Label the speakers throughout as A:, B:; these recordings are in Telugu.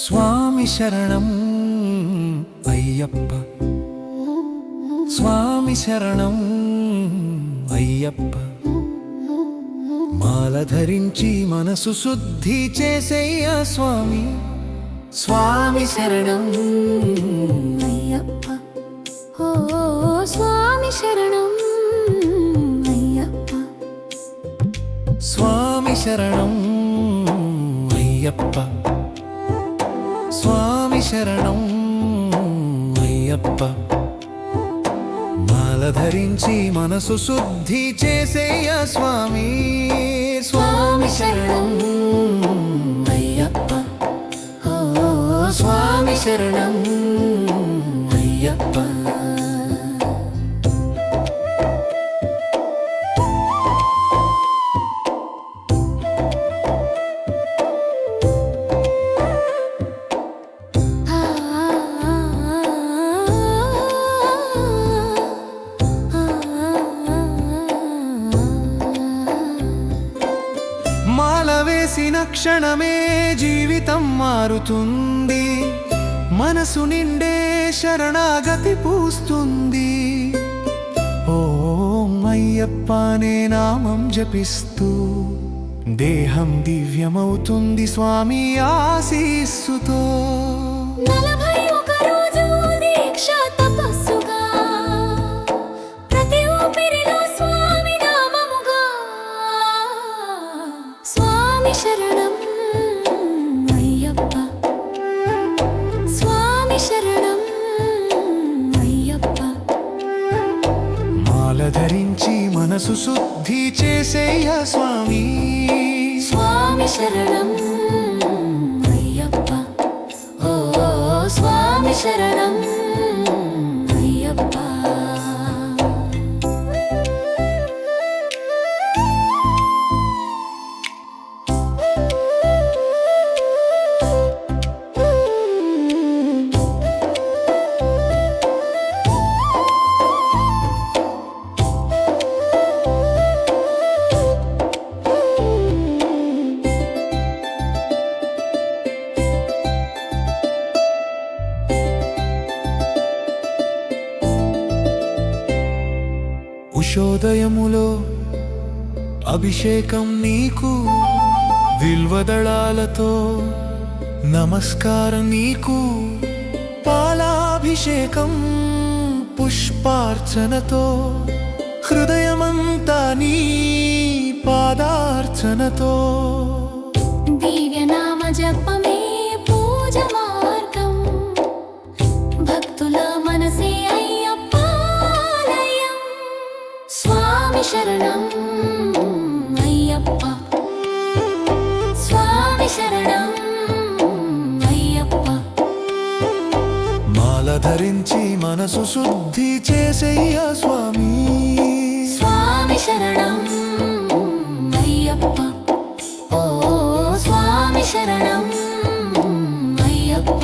A: స్వామి శరణం అయ్యప్ప, స్వామి శరణం అయ్యప్ప. మాల ధరించి మనసు శుద్ధి చేసేయ స్వామి. స్వామి శరణం
B: అయ్యప్ప, ఓ స్వామి శరణం అయ్యప్ప.
A: స్వామి శరణం అయ్యప్ప, స్వామి శరణం అయ్యప్ప. మాల ధరించి మనసు శుద్ధి చేసేయ స్వామి. స్వామి శరణం అయ్యప్ప, ఓ స్వామి శరణం అయ్యప్ప. మాల వేసిన క్షణమే జీవితం మారుతుంది, మనసు నిండే శరణాగతి పూస్తుంది. ఓం అయ్యప్ప అనే నామం జపిస్తూ దేహం దివ్యమవుతుంది స్వామి ఆశీస్సుతో.
B: 41 రోజు దీక్ష తపస్సుగా, ప్రతి ఊపిరిలో స్వామి నామముగా. స్వామి శరణం అయ్యప్ప, స్వామి శరణం అయ్యప్ప.
A: మాల ధరించి మనసు శుద్ధి చేసేయ స్వామి.
B: స్వామి శరణం అయ్యప్ప, ఓ స్వామి శరణం అయ్యప్ప.
A: ఉషోదయములో అభిషేకం నీకు, విల్వదళాలతో నమస్కారం నీకు. పాలాభిషేకం పుష్పార్చనతో, హృదయమంతా నీ పాదార్చనతో.
B: దివ్యనామ జపమే పూజ మార్గం, భక్తుల మనసే అయ్యప్పాలయం. స్వామి శరణం అయ్యప్ప, స్వామి శరణం అయ్యప్ప.
A: మాల ధరించి మనసు శుద్ధి చేసేయ స్వామి.
B: స్వామి శరణం అయ్యప్ప, ఓ స్వామి శరణం అయ్యప్ప.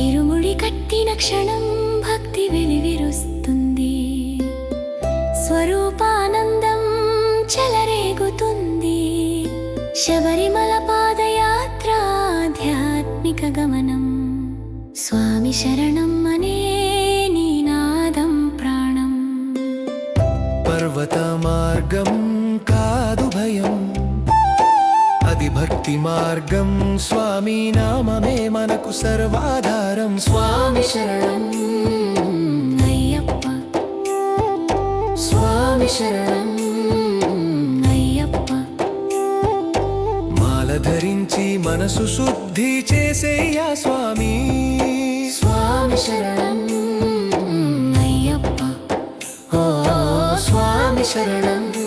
B: ఇరుముడి కట్టిన క్షణం భక్తి వెలివిరుస్తుంది, స్వరూపానందం చెలరేగుతుంది. శబరిమల పాదయాత్ర ఆధ్యాత్మిక గమనం, స్వామి శరణం అనే నీనాదం ప్రాణం.
A: పర్వత మార్గం కాదు భయం, అది భక్తి మార్గం. స్వామి నామమే మనకు సర్వాధారం. స్వామి శరణం
B: అయ్యప్ప,
A: స్వామి
B: శరణం అయ్యప్ప.
A: మాల ధరించి మనసు శుద్ధి చేసేయ్యా స్వామి.
B: స్వామి శరణం అయ్యప్ప. ఓ స్వామి శరణం